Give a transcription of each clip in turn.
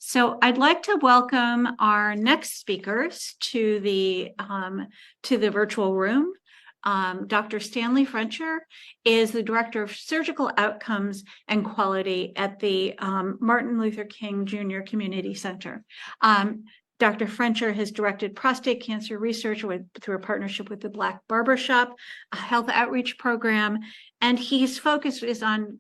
So I'd like to welcome our next speakers to the virtual room. Dr. Stanley Frencher is the Director of Surgical Outcomes and Quality at the Martin Luther King Jr. Community Center. Dr. Frencher has directed prostate cancer research through a partnership with the Black Barbershop Health Outreach Program, and his focus is on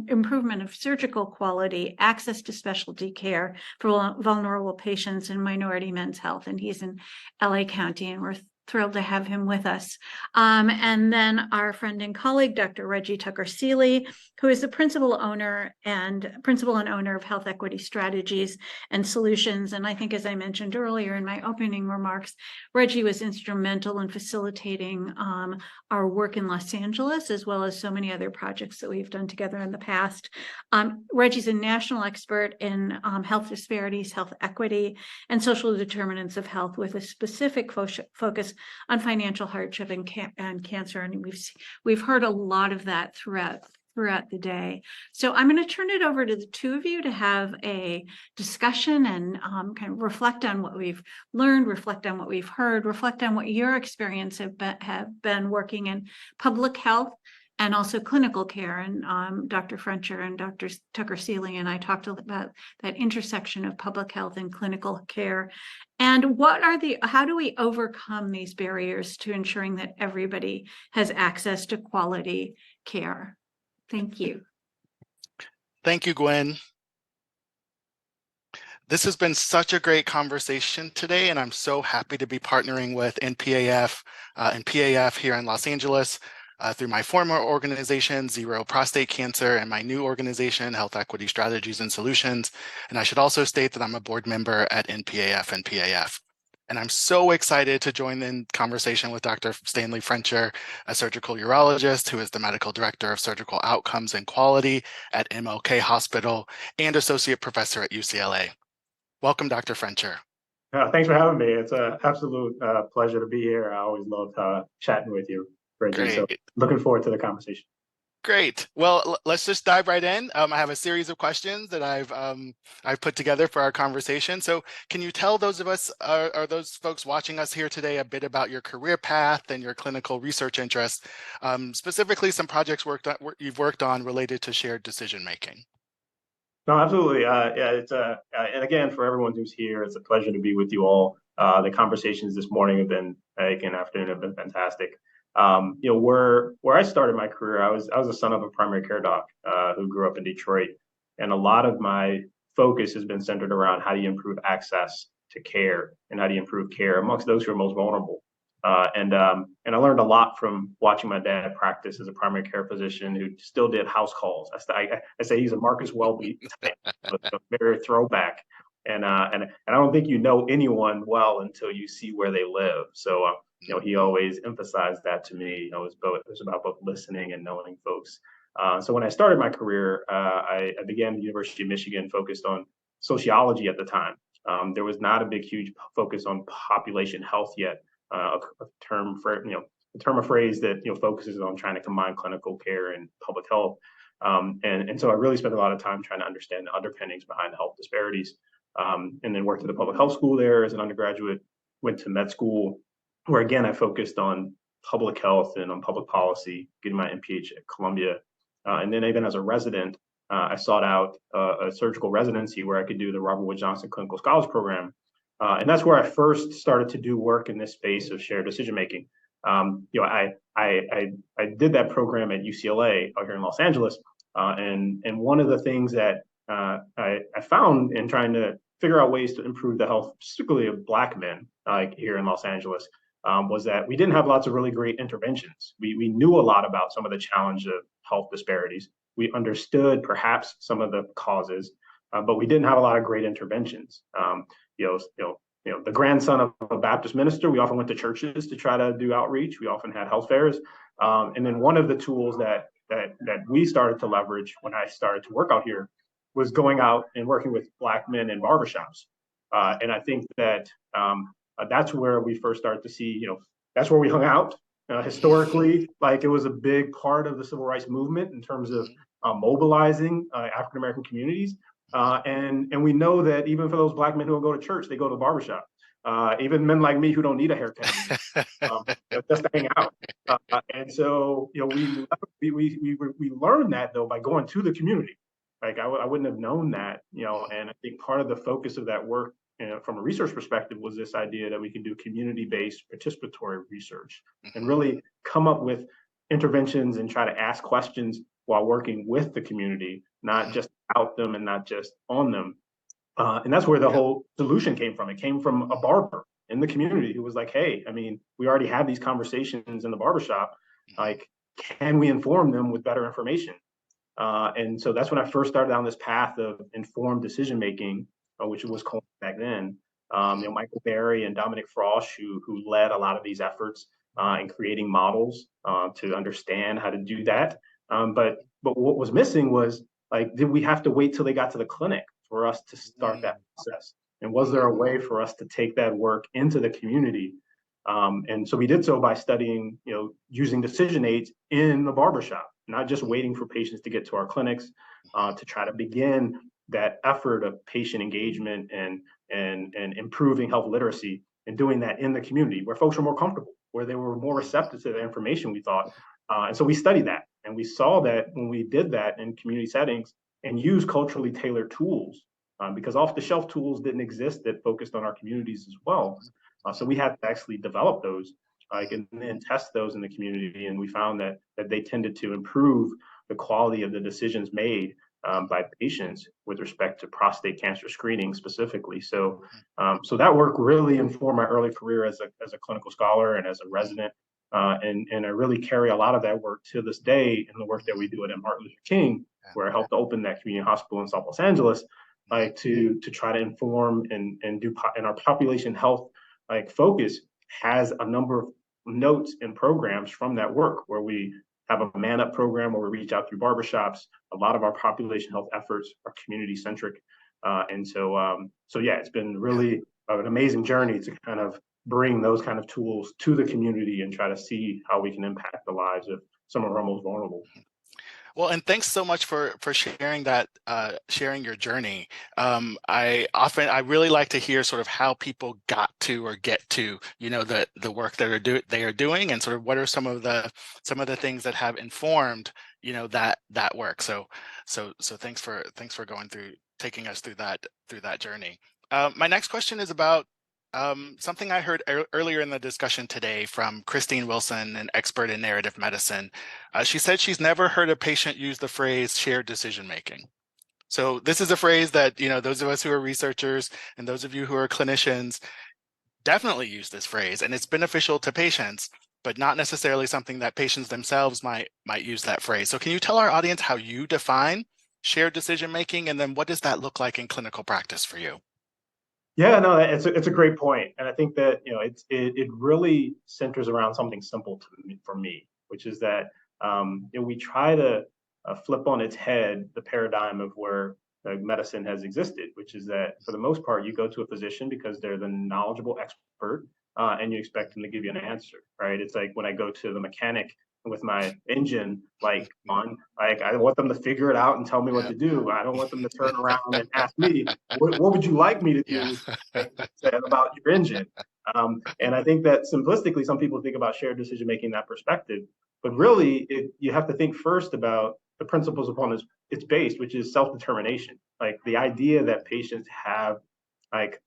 improvement of surgical quality, access to specialty care for vulnerable patients, and minority men's health. And he's in LA County, and we're thrilled to have him with us. And then our friend and colleague, Dr. Reggie Tucker-Seeley, who is the principal and owner of Health Equity Strategies and Solutions. And I think, as I mentioned earlier in my opening remarks, Reggie was instrumental in facilitating our work in Los Angeles, as well as so many other projects that we've done together in the past. Reggie's a national expert in health disparities, health equity, and social determinants of health, with a specific focus on financial hardship and cancer, and we've heard a lot of that throughout the day. So I'm going to turn it over to the two of you to have a discussion and kind of reflect on what we've learned, reflect on what we've heard, reflect on what your experience have been working in public health and also clinical care. And Dr. Frencher and Dr. Tucker-Seeley and I talked about that intersection of public health and clinical care. And how do we overcome these barriers to ensuring that everybody has access to quality care? Thank you. Thank you, Gwen. This has been such a great conversation today, and I'm so happy to be partnering with NPAF and PAF here in Los Angeles through my former organization, Zero Prostate Cancer, and my new organization, Health Equity Strategies and Solutions. And I should also state that I'm a board member at NPAF and PAF. And I'm so excited to join in conversation with Dr. Stanley Frencher, a surgical urologist who is the medical director of surgical outcomes and quality at MLK Hospital and associate professor at UCLA. Welcome, Dr. Frencher. Thanks for having me. It's an absolute pleasure to be here. I always love chatting with you, Reggie. Great. So looking forward to the conversation. Great. Well, let's just dive right in. I have a series of questions that I've put together for our conversation. So can you tell those of us, or those folks watching us here today, a bit about your career path and your clinical research interests, specifically some projects you've worked on related to shared decision making? No, absolutely. And again, for everyone who's here, it's a pleasure to be with you all. The conversations this morning have been, and afternoon, have been fantastic. Where I started my career, I was the son of a primary care doc who grew up in Detroit, and a lot of my focus has been centered around how do you improve access to care and how do you improve care amongst those who are most vulnerable. And I learned a lot from watching my dad practice as a primary care physician who still did house calls. I say he's a Marcus Welby type, a very throwback. And I don't think you know anyone well until you see where they live. So he always emphasized that to me. It was about both listening and knowing folks. So when I started my career, I began at the University of Michigan, focused on sociology at the time. There was not a huge focus on population health yet. A term of phrase that focuses on trying to combine clinical care and public health. And so I really spent a lot of time trying to understand the underpinnings behind the health disparities. And then worked at the public health school there as an undergraduate, went to med school, where again, I focused on public health and on public policy, getting my MPH at Columbia. And then even as a resident, I sought out a surgical residency where I could do the Robert Wood Johnson Clinical Scholars Program. And that's where I first started to do work in this space of shared decision-making. I did that program at UCLA out here in Los Angeles. And one of the things that I found in trying to figure out ways to improve the health, particularly of Black men here in Los Angeles, was that we didn't have lots of really great interventions. We knew a lot about some of the challenge of health disparities. We understood perhaps some of the causes, but we didn't have a lot of great interventions. The grandson of a Baptist minister, we often went to churches to try to do outreach. We often had health fairs. And then one of the tools that we started to leverage when I started to work out here was going out and working with Black men in barbershops. And I think that that's where we first started to see, that's where we hung out. Historically, it was a big part of the civil rights movement in terms of mobilizing African-American communities. And we know that even for those Black men who will go to church, they go to the barbershop. Even men like me who don't need a haircut, just to hang out. And so, we learned that though by going to the community. Like I wouldn't have known that, and I think part of the focus of that work, from a research perspective, was this idea that we can do community-based participatory research and really come up with interventions and try to ask questions while working with the community, not just out them and not just on them. And that's where the whole solution came from. It came from a barber in the community who was like, hey, I mean, we already have these conversations in the barbershop. Like, can we inform them with better information? And so that's when I first started down this path of informed decision making, which was called back then. Michael Berry and Dominic Frosch, who led a lot of these efforts in creating models to understand how to do that. But what was missing was, like, did we have to wait till they got to the clinic for us to start that process? And was there a way for us to take that work into the community? And so we did so by studying, using decision aids in the barbershop, not just waiting for patients to get to our clinics, to try to begin that effort of patient engagement and improving health literacy, and doing that in the community where folks were more comfortable, where they were more receptive to the information, we thought. And so we studied that, and we saw that when we did that in community settings and used culturally tailored tools, because off-the-shelf tools didn't exist that focused on our communities as well. So we had to actually develop those, and then test those in the community, and we found that they tended to improve the quality of the decisions made by patients with respect to prostate cancer screening specifically. So that work really informed my early career as a clinical scholar and as a resident. And I really carry a lot of that work to this day in the work that we do at Martin Luther King, where I helped to open that community hospital in South Los Angeles, to try to inform and do, and our population health focus has a number of notes and programs from that work, where we have a Man Up program where we reach out through barbershops. A lot of our population health efforts are community centric. And so it's been really an amazing journey to kind of bring those kind of tools to the community and try to see how we can impact the lives of some of our most vulnerable. Well, and thanks so much for sharing that, sharing your journey. I really like to hear sort of how people got to or get to, the work that they are doing, and sort of what are some of the things that have informed, that work. So thanks for going through, taking us through that journey. My next question is about something I heard earlier in the discussion today from Christine Wilson, an expert in narrative medicine. She said she's never heard a patient use the phrase shared decision making. So this is a phrase that, those of us who are researchers and those of you who are clinicians definitely use this phrase, and it's beneficial to patients, but not necessarily something that patients themselves might use that phrase. So can you tell our audience how you define shared decision making, and then what does that look like in clinical practice for you? Yeah, no, it's a great point, and I think that it really centers around something simple for me, which is that we try to flip on its head the paradigm of where medicine has existed, which is that for the most part you go to a physician because they're the knowledgeable expert, and you expect them to give you an answer, right? It's like when I go to the mechanic with my engine I want them to figure it out and tell me what to do. I don't want them to turn around and ask me, what would you like me to do about your engine? And I think that simplistically, some people think about shared decision making in that perspective, but really you have to think first about the principles upon it's based, which is self-determination, like the idea that patients have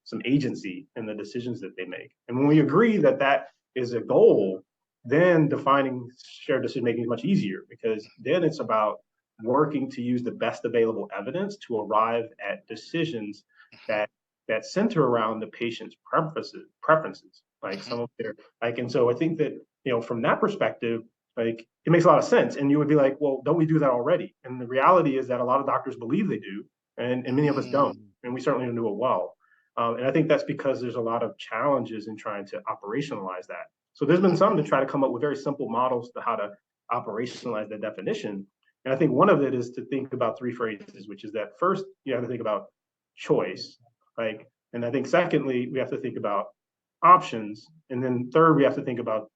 some agency in the decisions that they make. And when we agree that that is a goal, then defining shared decision making is much easier, because then it's about working to use the best available evidence to arrive at decisions that center around the patient's preferences, some of their and so I think that from that perspective, it makes a lot of sense. And you would be like, well, don't we do that already? And the reality is that a lot of doctors believe they do, and many of us don't, and we certainly don't do it well. And I think that's because there's a lot of challenges in trying to operationalize that. So there's been some to try to come up with very simple models to how to operationalize that definition. And I think one of it is to think about three phrases, which is that first, you have to think about choice, and I think secondly, we have to think about options. And then third, we have to think about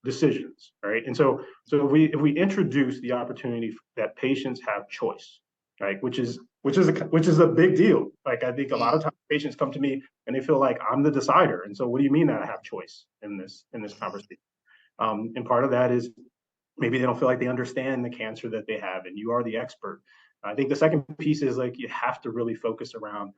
decisions, right? And so if we introduce the opportunity that patients have choice, right? Which is a big deal. Like, I think a lot of times patients come to me and they feel like I'm the decider. And so what do you mean that I have choice in this conversation? And part of that is maybe they don't feel like they understand the cancer that they have, and you are the expert. I think the second piece is like you have to really focus around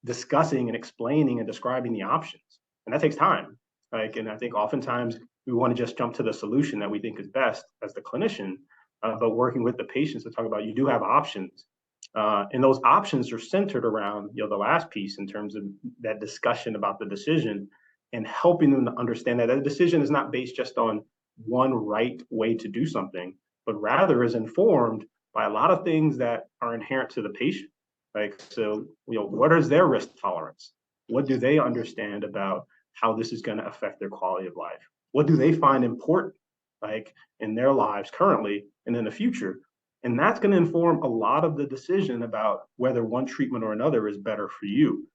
discussing and explaining and describing the options, and that takes time. Like, and I think oftentimes we want to just jump to the solution that we think is best as the clinician, but working with the patients to talk about you do have options, and those options are centered around the last piece in terms of that discussion about the decision and helping them to understand that a decision is not based just on one right way to do something, but rather is informed by a lot of things that are inherent to the patient. Like, so, what is their risk tolerance? What do they understand about how this is going to affect their quality of life? What do they find important, like in their lives currently and in the future? And that's going to inform a lot of the decision about whether one treatment or another is better for you.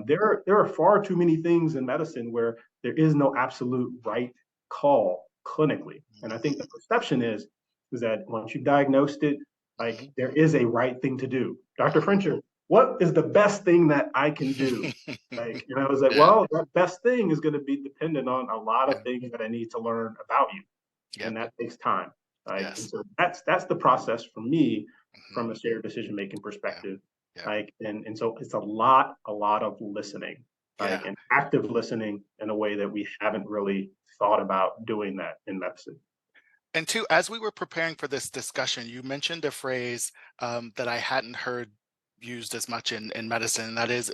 There are far too many things in medicine where there is no absolute right call clinically. And I think the perception is that once you've diagnosed it, like there is a right thing to do. Dr. Frencher, what is the best thing that I can do? Like, and I was like, well, that best thing is going to be dependent on a lot of things that I need to learn about you. And that takes time. Like, and so that's the process for me from a shared decision making perspective. Like, and so it's a lot of listening, like, and active listening in a way that we haven't really thought about doing that in medicine. And two, as we were preparing for this discussion, you mentioned a phrase that I hadn't heard used as much in medicine, and that is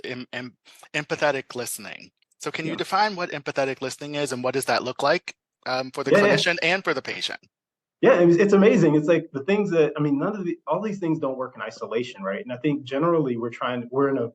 empathetic listening. So can you define what empathetic listening is, and what does that look like for the clinician and for the patient? Yeah, it's amazing. It's like the things that, I mean, all these things don't work in isolation, right? And I think generally we're in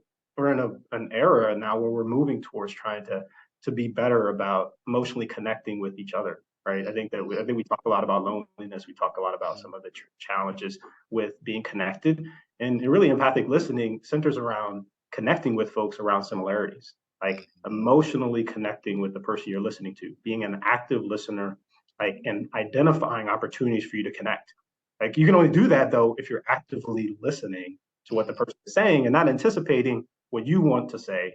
an era now where we're moving towards trying to be better about emotionally connecting with each other, right? I think we talk a lot about loneliness. We talk a lot about some of the challenges with being connected, and really empathic listening centers around connecting with folks around similarities, like emotionally connecting with the person you're listening to, being an active listener, like, and identifying opportunities for you to connect. Like, you can only do that though if you're actively listening to what the person is saying and not anticipating what you want to say,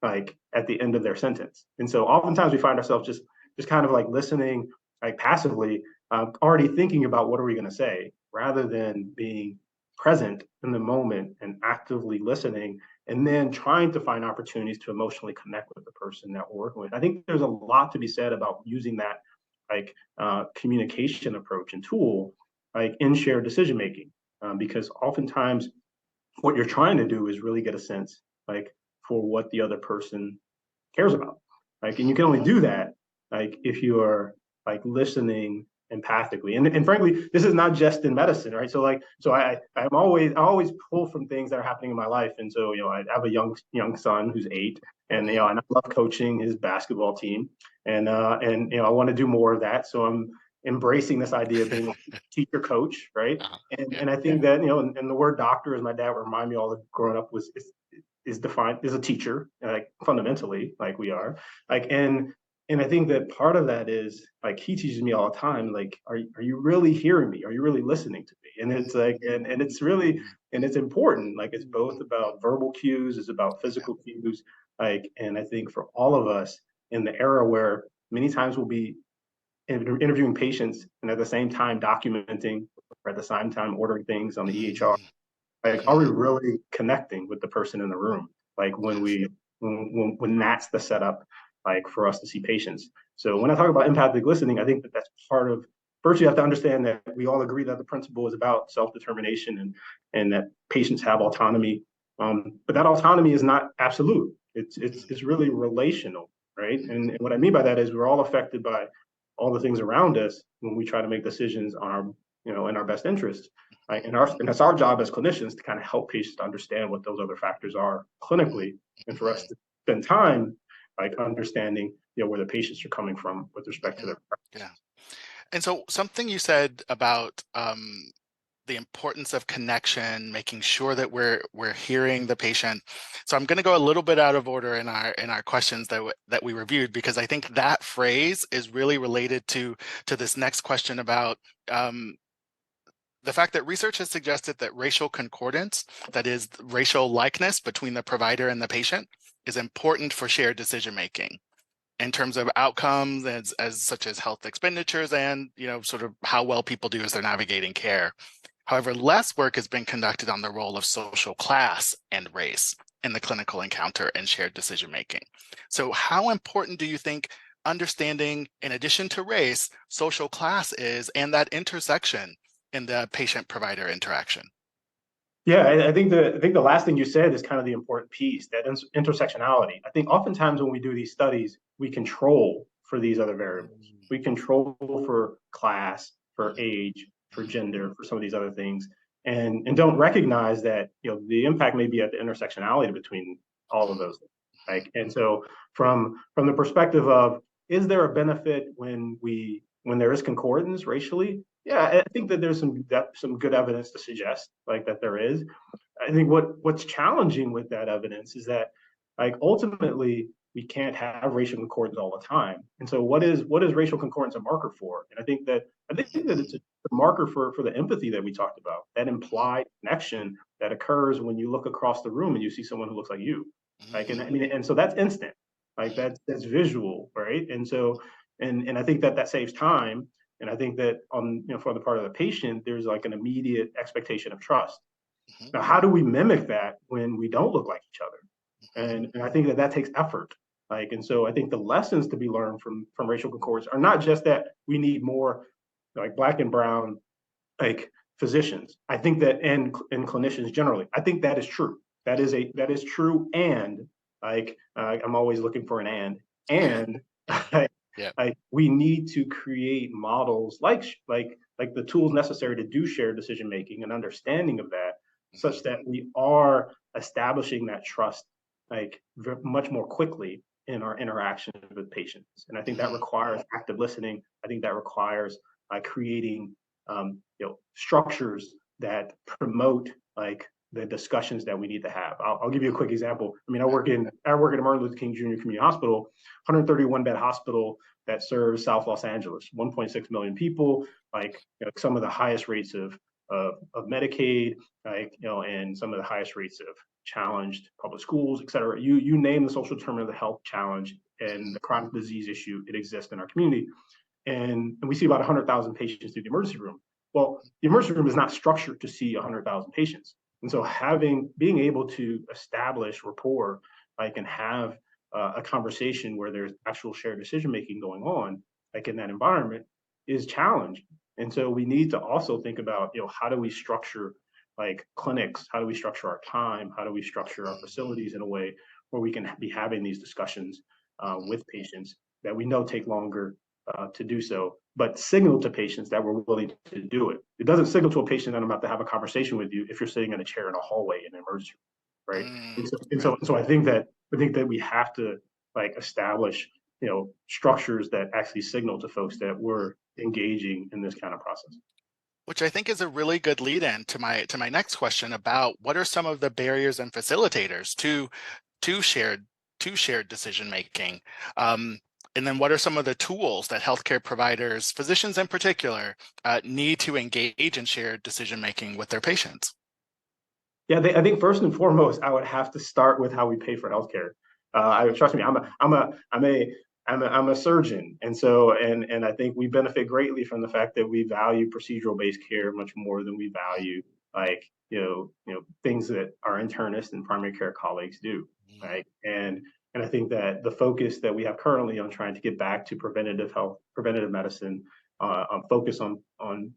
like at the end of their sentence. And so oftentimes we find ourselves just kind of like listening, like passively, already thinking about what are we going to say, rather than being present in the moment and actively listening, and then trying to find opportunities to emotionally connect with the person that we're working with. I think there's a lot to be said about using that like communication approach and tool, like in shared decision making, because oftentimes what you're trying to do is really get a sense like for what the other person cares about, like, and you can only do that like if you are like listening empathically, and frankly this is not just in medicine, right? So I always pull from things that are happening in my life, and so I have a young son who's 8, and and I love coaching his basketball team, and I want to do more of that, so I'm embracing this idea of being a teacher coach, right? And I think that and the word doctor, as my dad would remind me all of growing up, is defined as a teacher, like fundamentally, like we are, like, and I think that part of that is like he teaches me all the time, like, are you really hearing me? Are you really listening to me? And it's like, and it's really, and it's important. Like, it's both about verbal cues, it's about physical cues, like, and I think for all of us in the era where many times we'll be interviewing patients and at the same time documenting, or at the same time ordering things on the EHR, like, are we really connecting with the person in the room? Like when that's the setup, like for us to see patients. So when I talk about empathic listening, I think that that's part of. First, you have to understand that we all agree that the principle is about self-determination and that patients have autonomy. But that autonomy is not absolute. It's really relational, right? And what I mean by that is we're all affected by all the things around us when we try to make decisions on our, in our best interest. Right? And that's our job as clinicians to kind of help patients to understand what those other factors are clinically, and for us to spend time like understanding, where the patients are coming from with respect to their practice. And so something you said about the importance of connection, making sure that we're hearing the patient. So I'm going to go a little bit out of order in our questions that we reviewed, because I think that phrase is really related to this next question about the fact that research has suggested that racial concordance, that is racial likeness between the provider and the patient, is important for shared decision making in terms of outcomes as such as health expenditures and sort of how well people do as they're navigating care. However, less work has been conducted on the role of social class and race in the clinical encounter and shared decision making. So how important do you think understanding, in addition to race, social class is, and that intersection in the patient-provider interaction? Yeah, I think the last thing you said is kind of the important piece, that intersectionality. I think oftentimes when we do these studies, we control for these other variables. We control for class, for age, for gender, for some of these other things, and don't recognize that the impact may be at the intersectionality between all of those things. Like, and so from the perspective of, is there a benefit when there is concordance racially? Yeah, I think that there's some good evidence to suggest like that there is. I think what's challenging with that evidence is that like ultimately we can't have racial concordance all the time. And so what is racial concordance a marker for? And I think that it's a marker for the empathy that we talked about, that implied connection that occurs when you look across the room and you see someone who looks like you. Like, and I mean, and so that's instant, like that's visual, right? And so and I think that saves time. And I think that for the part of the patient, there's like an immediate expectation of trust. Now, how do we mimic that when we don't look like each other? And I think that takes effort. Like, and so I think the lessons to be learned from racial concordance are not just that we need more like Black and brown like physicians. I think that and clinicians generally. I think that is true. That is true. And like I'm always looking for an and. Yeah. Like we need to create models like the tools necessary to do shared decision making and understanding of that, such that we are establishing that trust like much more quickly in our interaction with patients. And I think that requires active listening. I think that requires creating structures that promote like the discussions that we need to have. I'll give you a quick example. I mean, I work at Martin Luther King Jr. Community Hospital, 131 bed hospital that serves South Los Angeles, 1.6 million people, like some of the highest rates of Medicaid, like and some of the highest rates of challenged public schools, et cetera. You name the social determinant of the health challenge and the chronic disease issue, it exists in our community. And we see about 100,000 patients through the emergency room. Well, the emergency room is not structured to see 100,000 patients. And so being able to establish rapport, like, and have a conversation where there's actual shared decision-making going on, like in that environment, is challenging. And so we need to also think about, how do we structure like clinics? How do we structure our time? How do we structure our facilities in a way where we can be having these discussions with patients that we know take longer to do so, but signal to patients that we're willing to do it. It doesn't signal to a patient that I'm about to have a conversation with you if you're sitting in a chair in a hallway in an emergency room, right? So I think that we have to like establish structures that actually signal to folks that we're engaging in this kind of process. Which I think is a really good lead in to my next question about what are some of the barriers and facilitators to shared decision making. And then what are some of the tools that healthcare providers, physicians in particular, need to engage in shared decision-making with their patients? Yeah, I think first and foremost, I would have to start with how we pay for healthcare. Trust me, I'm a surgeon, and so and I think we benefit greatly from the fact that we value procedural-based care much more than we value like things that our internists and primary care colleagues do, right? And I think that the focus that we have currently on trying to get back to preventative health, preventative medicine, focus on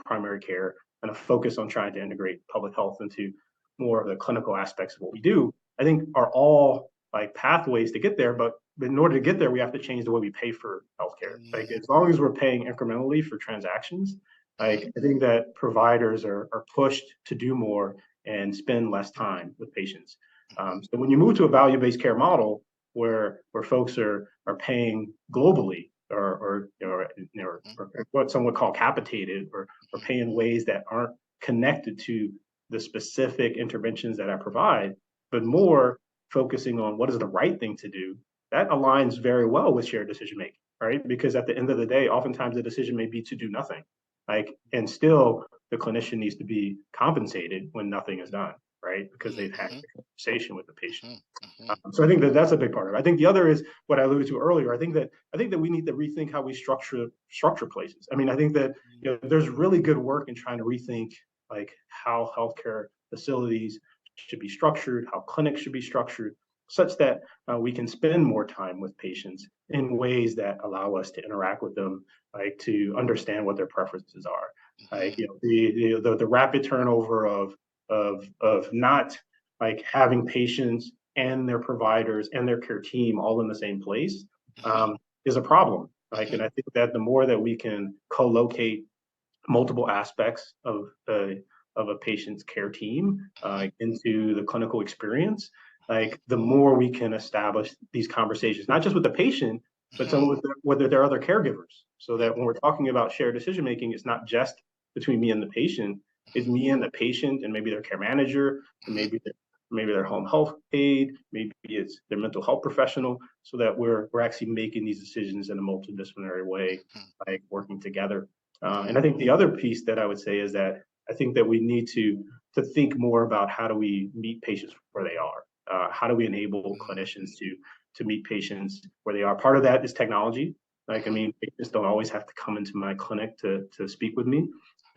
primary care, and a focus on trying to integrate public health into more of the clinical aspects of what we do, I think are all like pathways to get there. But in order to get there, we have to change the way we pay for healthcare. Like as long as we're paying incrementally for transactions, like I think that providers are pushed to do more and spend less time with patients. So when you move to a value-based care model where folks are paying globally or what some would call capitated or paying ways that aren't connected to the specific interventions that I provide, but more focusing on what is the right thing to do, that aligns very well with shared decision making, right? Because at the end of the day, oftentimes the decision may be to do nothing, like, and still the clinician needs to be compensated when nothing is done, right? Because they've had Mhm, the conversation with the patient. mhm, mhm, So I think that that's a big part of it. I think the other is what I alluded to earlier. I think that we need to rethink how we structure places. I mean, I think that there's really good work in trying to rethink like how healthcare facilities should be structured, how clinics should be structured, such that we can spend more time with patients in ways that allow us to interact with them, like to understand what their preferences are. Like mhm, the rapid turnover of not like having patients and their providers and their care team all in the same place mhm, is a problem. Like, mhm, and I think that the more that we can co-locate multiple aspects of a patient's care team mhm, into the clinical experience, like the more we can establish these conversations, not just with the patient, but mhm, some with their other caregivers, so yep, that when we're talking about shared decision making, it's not just between me and the patient, it's mhm, me and the patient and maybe their care manager, and mhm, maybe their home health aide, maybe it's their mental health professional, so that we're actually making these decisions in a multidisciplinary way, mhm, like working together. And mhm, I think the other piece that I would say is that I think that we need to think more about how do we meet patients where they are. How do we enable mhm, clinicians to meet patients where they are? Part of that is technology. Like, I mean, patients don't always have to come into my clinic to speak with me.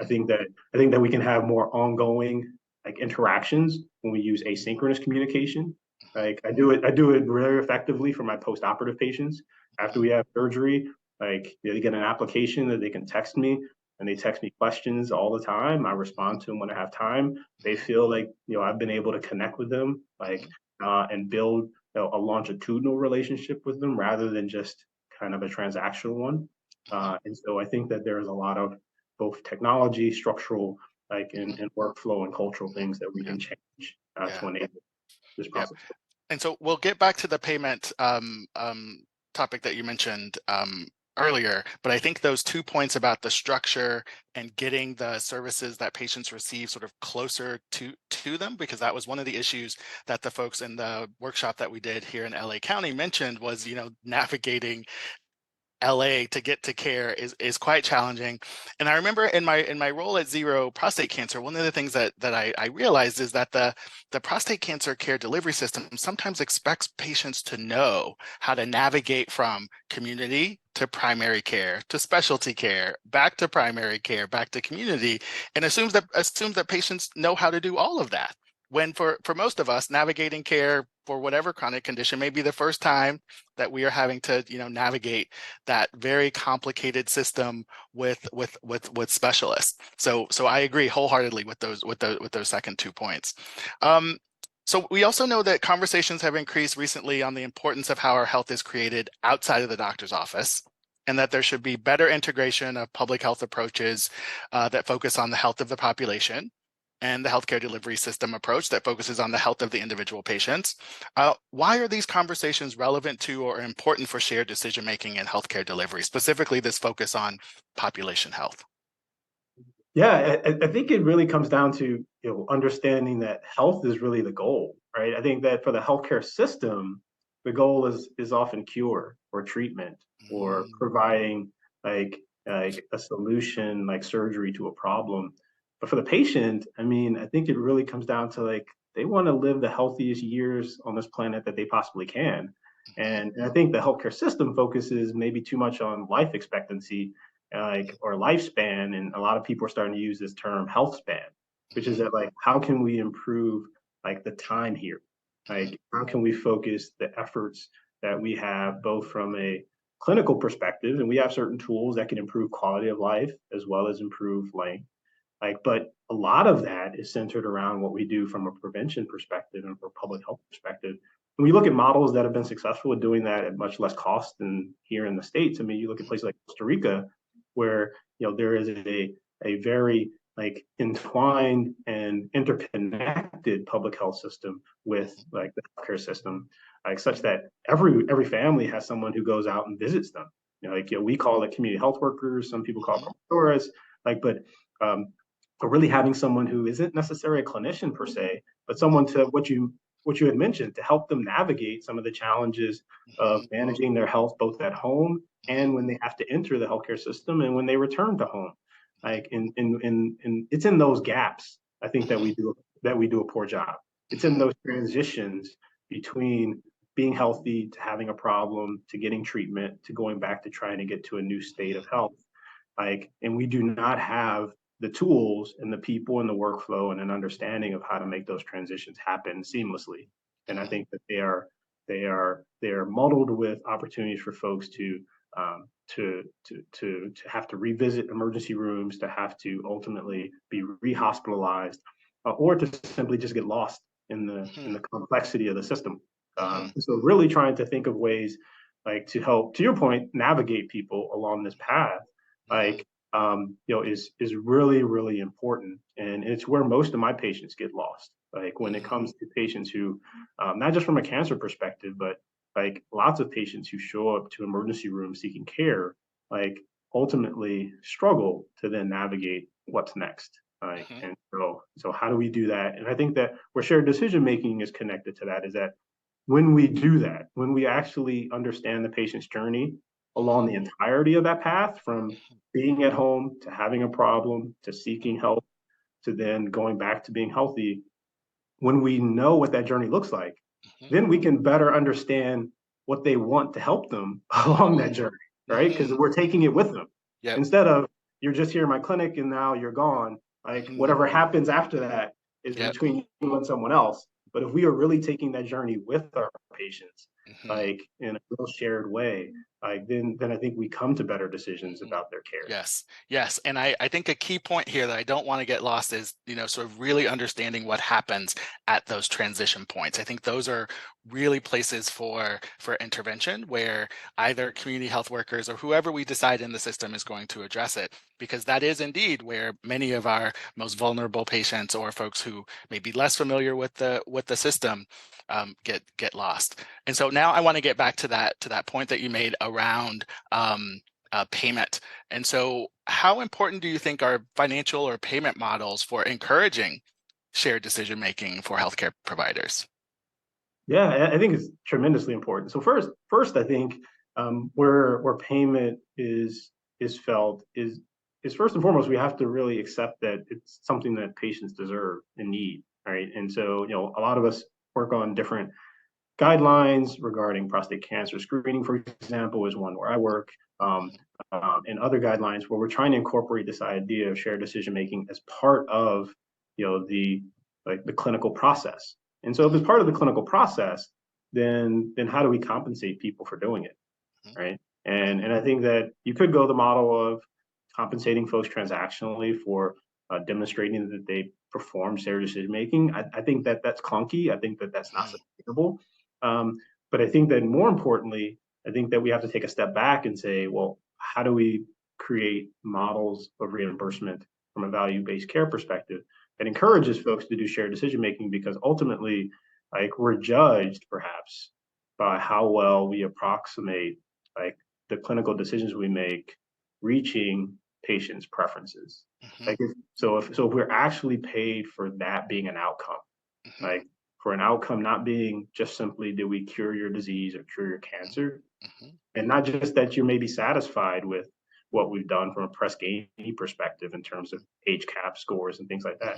I mhm, think that I think that we can have more ongoing like interactions when we use asynchronous communication. Like I do it very effectively for my post-operative patients. After mhm, we have surgery, like they get an application that they can text me, and they text me questions all the time. I respond to them when I have time. They mhm, feel like I've been able to connect with them, like mhm, and build a longitudinal relationship with them rather than just kind of a transactional one. mhm, And so I think that there's a lot of both technology, structural, like mhm, and workflow and cultural mhm. things that we Yeah, can change yeah, to enable this yeah. process. And so we'll get back to the payment topic that you mentioned earlier, but I think those 2 points about the structure and getting the services that patients receive sort of closer to them, because that was one of the issues that the folks in the workshop that we did here in LA County mentioned was, navigating LA to get to care is quite challenging. And I remember in my role at Zero Prostate Cancer, one of the things that I realized is that the prostate cancer care delivery system sometimes expects patients to know how to navigate from community to primary care to specialty care, back to primary care, back to community, and assumes that patients know how to do all of that. When for most of us, navigating care for whatever chronic condition may be the first time that we are having to, navigate that very complicated system with specialists. So I agree wholeheartedly with those second 2 points. Um, so we also know that conversations have increased recently on the importance of how our health is created outside of the doctor's office, and that there should be better integration of public health approaches that focus on the health of the population, and the healthcare delivery system approach that focuses on the health of the individual patients. Why are these conversations relevant to or important for shared decision making in healthcare delivery, specifically this focus on population health? Yeah, I think it really comes down to understanding that health is really the goal, right? I think that for the healthcare system, the goal is often cure or treatment or Mm, providing like a solution like surgery to a problem. But for the patient, I mean, I think it really comes down to like they want to live the healthiest years on this planet that they possibly can. mhm, And I think the healthcare system focuses maybe too much on life expectancy like or lifespan, and a lot of people are starting to use this term health span, which is mhm, that like how can we improve like the time here, mhm, like how can we focus the efforts that we have both from a clinical perspective, and we have certain tools that can improve quality of life as well as improve length, like but a lot of that is centered around what we do from a prevention perspective and from a public health perspective. When we look at models that have been successful at doing that at much less cost than here in the States, I mean, you look at places like Costa Rica, where there is a very like entwined and interconnected public health system with like the healthcare system, like such that every family has someone who goes out and visits them. Like we call it community health workers. Some people call it mhm, promotoras. Like, um, but really having someone who isn't necessarily a clinician per se, but someone to what you had mentioned to help them navigate some of the challenges of mhm, managing their health both at home mhm, and when they have to enter the healthcare system and when they return to home. Like in it's in those gaps, I think that we do a poor job. It's in those transitions between being healthy to having a problem to getting treatment to going back to trying to get to a new state of health. Like, and we do not have the tools and the people and the workflow and an understanding of how to make those transitions happen seamlessly. And I think that they are muddled with opportunities for folks to have to revisit emergency rooms, to have to ultimately be rehospitalized, or to simply just get lost in the complexity of the system. So really trying to think of ways like to help, to your point, navigate people along this path, like is really, really important. And it's where most of my patients get lost. Like when it comes to patients who, not just from a cancer perspective, but like lots of patients who show up to emergency rooms seeking care, like ultimately struggle to then navigate what's next. Like, and so how do we do that? And I think that where shared decision making is connected to that is that when we do that, when we actually understand the patient's journey along the entirety of that path, from being at home to having a problem to seeking help to then going back to being healthy, when we know what that journey looks like, then we can better understand what they want to help them along that journey, right? Because we're taking it with them. Yep. Instead of you're just here in my clinic and now you're gone. Like whatever happens after that is between you and someone else. But if we are really taking that journey with our patients, like in a real shared way, like then I think we come to better decisions about their care. Yes. And I think a key point here that I don't want to get lost is, sort of really understanding what happens at those transition points. I think those are really places for intervention where either community health workers or whoever we decide in the system is going to address it, because that is indeed where many of our most vulnerable patients or folks who may be less familiar with the system get lost. And so now I want to get back to that point that you made around payment. And so how important do you think are financial or payment models for encouraging shared decision making for healthcare providers? Yeah, I think it's tremendously important. So first, I think where payment is felt is first and foremost, we have to really accept that it's something that patients deserve and need, right? And so, a lot of us work on different guidelines regarding prostate cancer screening, for example, is one where I work, and other guidelines where we're trying to incorporate this idea of shared decision making as part of, the clinical process. And so if it's part of the clinical process, then how do we compensate people for doing it, right? And I think that you could go the model of compensating folks transactionally for demonstrating that they perform shared decision making. I think that that's clunky. I think that that's not sustainable. But I think that more importantly, I think that we have to take a step back and say, well, how do we create models of reimbursement from a value-based care perspective that encourages folks to do shared decision making? Because ultimately, like we're judged perhaps by how well we approximate like the clinical decisions we make reaching patients' preferences. Like if we're actually paid for that being an outcome, like for an outcome not being just simply did we cure your disease or cure your cancer, and not just that you may be satisfied with what we've done from a Press Ganey perspective in terms of HCAP scores and things like that.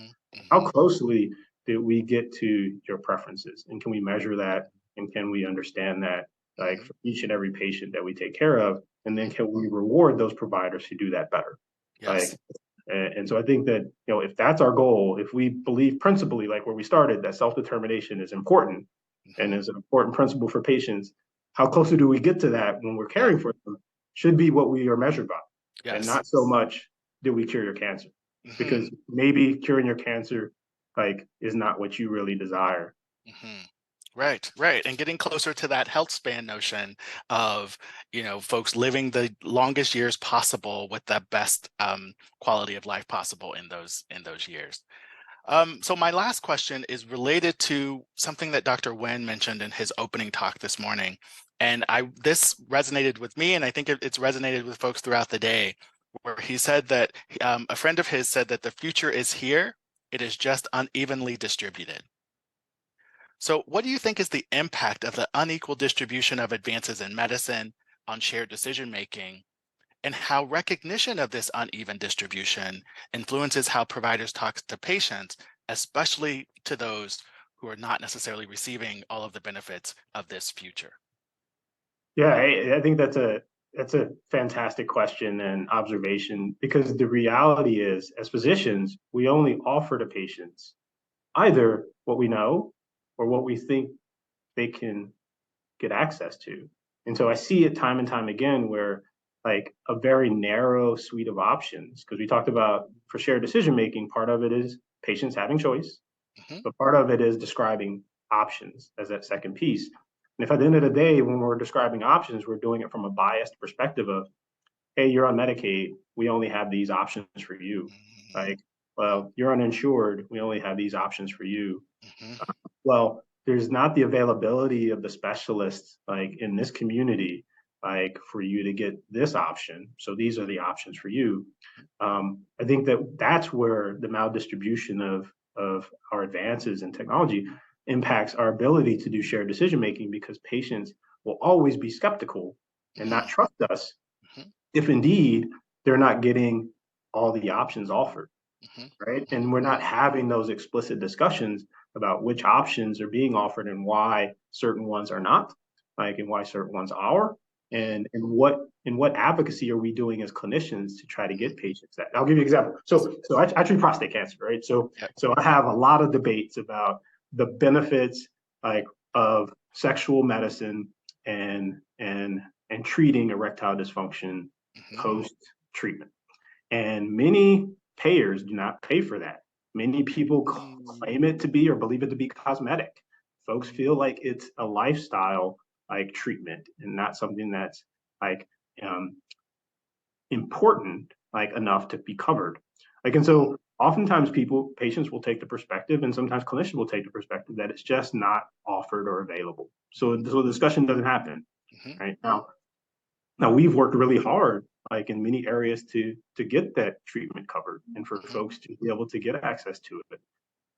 How closely did we get to your preferences, and can we measure that, and can we understand that, like for each and every patient that we take care of, and then can we reward those providers who do that better? Yes. Like, and so I think that, if that's our goal, if we believe principally, like where we started, that self-determination is important and is an important principle for patients, how closer do we get to that when we're caring for them should be what we are measured by. And not so much did we cure your cancer, because maybe curing your cancer like is not what you really desire. Right. And getting closer to that health span notion of, folks living the longest years possible with the best quality of life possible in those years. So my last question is related to something that Dr. Nguyen mentioned in his opening talk this morning. And this resonated with me, and I think it's resonated with folks throughout the day, where he said that a friend of his said that the future is here, it is just unevenly distributed. So what do you think is the impact of the unequal distribution of advances in medicine on shared decision making? and how recognition of this uneven distribution influences how providers talk to patients, especially to those who are not necessarily receiving all of the benefits of this future? Yeah, I think that's a fantastic question and observation, because the reality is, as physicians, we only offer to patients either what we know or what we think they can get access to. And so I see it time and time again where, like, a very narrow suite of options, because we talked about for shared decision making, part of it is patients having choice, Mhm. but part of it is describing options as that second piece. And if at the end of the day, when we're describing options, we're doing it from a biased perspective of, hey, you're on Medicaid, we only have these options for you. Mhm. Like, well, you're uninsured, we only have these options for you. Mhm. Well, there's not the availability of the specialists like in this community, like for you to get this option. So these are the options for you. I think that that's where the maldistribution of our advances in technology impacts our ability to do shared decision making, because patients will always be skeptical and not Mhm. trust us Mhm. if indeed they're not getting all the options offered, Mhm. right? Mhm. And we're not having those explicit discussions about which options are being offered and why certain ones are not, like, and why certain ones are, and what advocacy are we doing as clinicians to try to get patients that. I'll give you an example. So I treat prostate cancer, right? Yep. So I have a lot of debates about the benefits, like, of sexual medicine and treating erectile dysfunction Mhm. post treatment. And many payers do not pay for that. Many people Mm. claim it to be or believe it to be cosmetic. Folks feel like it's a lifestyle, like, treatment, and not something that's like um, important, like, enough to be covered. Like, and so oftentimes patients will take the perspective, and sometimes clinicians will take the perspective that it's just not offered or available. So the discussion doesn't happen Mhm. right now. Now we've worked really hard, like in many areas, to get that treatment covered and for Mhm. folks to be able to get access to it.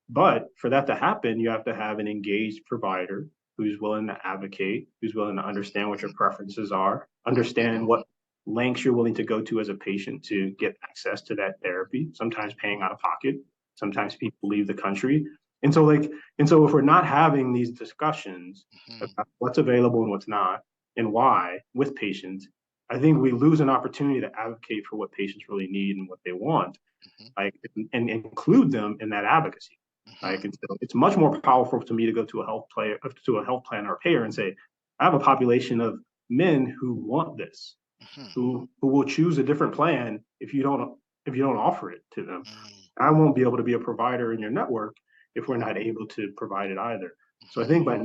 But for that to happen, you have to have an engaged provider who's willing to advocate, who's willing to understand what your preferences are, understand what lengths you're willing to go to as a patient to get access to that therapy, sometimes paying out of pocket, sometimes people leave the country. And so like, and so if we're not having these discussions Mhm. about what's available and what's not and why with patients, I think we lose an opportunity to advocate for what patients really need and what they want, Mhm. like, and include them in that advocacy. Like, Mhm. and so it's much more powerful to me to go to a health plan or a payer and say, I have a population of men who want this, Mhm. who will choose a different plan if you don't offer it to them. Mhm. I won't be able to be a provider in your network if we're not able to provide it either. So I Mhm. think by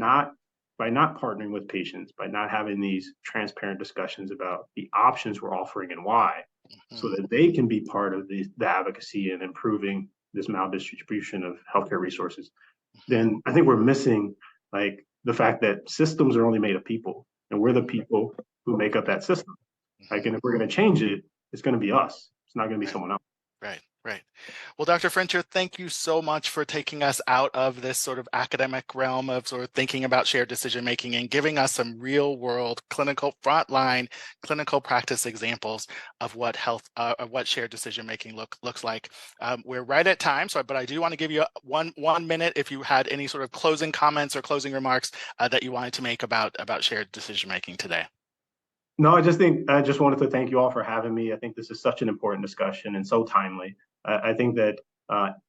not partnering with patients, by not having these transparent discussions about the options we're offering and why, so Mhm. that they can be part of the advocacy and improving this maldistribution of healthcare resources, Mhm. then I think we're missing, like, the fact that systems are only made of people, and we're the people who make up Right. that system. Like, Mhm. and if we're going to change it, it's going to be us. It's not going to be Right. someone else. Right, right. Well, Dr. Frencher, thank you so much for taking us out of this sort of academic realm of sort of thinking about shared decision making and giving us some real world clinical frontline clinical practice examples of what of what shared decision making looks like. We're right at time, but I do want to give you one minute if you had any sort of closing comments or closing remarks that you wanted to make about shared decision making today. No, I just wanted to thank you all for having me. I think this is such an important discussion and so timely. I think that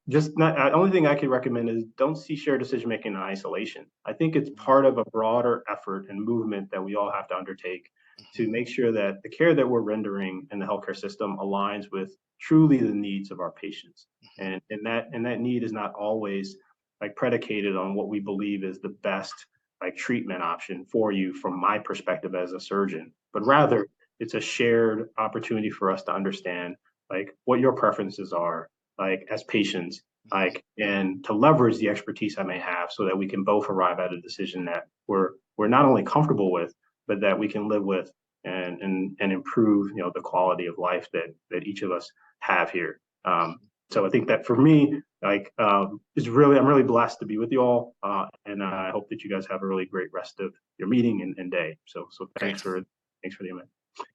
just not the only thing I could recommend is don't see shared decision making in isolation. I think it's part of a broader effort and movement that we all have to undertake to Mhm. make sure that the care that we're rendering in the healthcare system aligns with truly the needs of our patients. Mhm. And that need is not always, like, predicated on what we believe is the best, like, treatment option for you from my perspective as a surgeon, but rather it's a shared opportunity for us to understand, like, what your preferences are, like, as patients, Mhm. like, and to leverage the expertise I may have so that we can both arrive at a decision that we're not only comfortable with, but that we can live with and improve, the quality of life that each of us have here. So I think that for me, like, I'm really blessed to be with you all, and I hope that you guys have a really great rest of your meeting and day. So Great. thanks for the invite.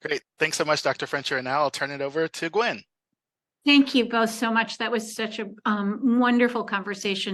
Great. Thanks so much, Dr. Frencher. And now I'll turn it over to Gwen. Thank you both so much. That was such a wonderful conversation.